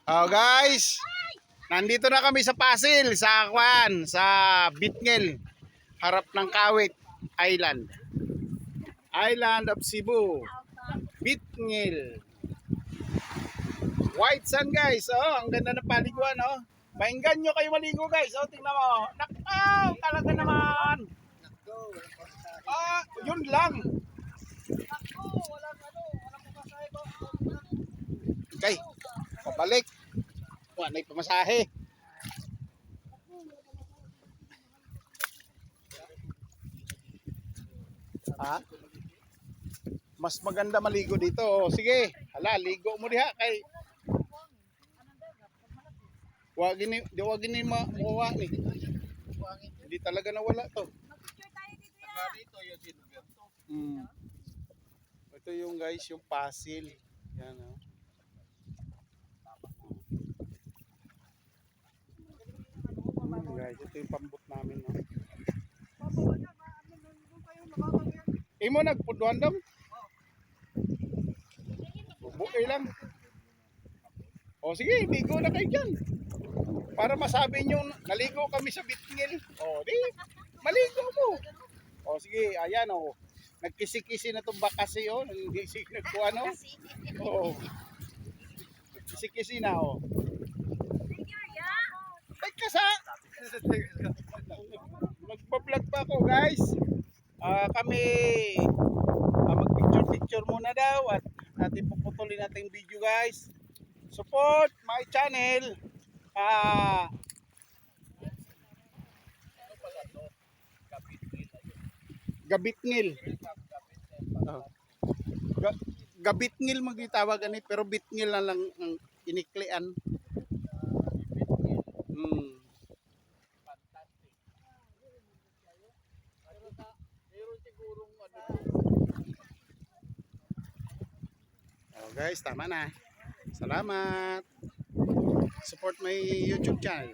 Oh guys, nandito na kami sa Pasil, sa Kwan, sa Bitngel, harap ng Kawit Island. Island of Cebu. Bitngel. White sand guys, oh, ang ganda ng paliguan, oh. Mainggan nyo kayo maligo guys, oh, tingnan mo. Nakaw, talaga naman. Ah, yun lang. Okay, pabalik. Wala na pamasahe. Ha? Mas maganda maligo dito. Oh, sige, hala, ligo mo diha kay wag gini makuha ni. Hindi talaga nawala to. Ito yung guys, yung Pasil. Yan oh. Guys, ito yung pambot namin, no. Imo nagpuduan dam? Bukay lang. O sige, ligo na kayo dyan. Para masabi nyo, naligo kami sa Bitngel. O di, maligo mo. O sige, ayan o. Nagkisi-kisi na itong bakasi o. Hindi nagkuha no. O. Nagkisi-kisi na o. Teka sa. Nagpa-vlog pa ako guys. Kami mag-picture muna daw at natin puputulin natin video guys. Support my channel. Gabitngil. Gabitngil magitawag ani pero bitngil na lang ang iniklian. Oh guys, tama na. Salamat. Support my YouTube channel.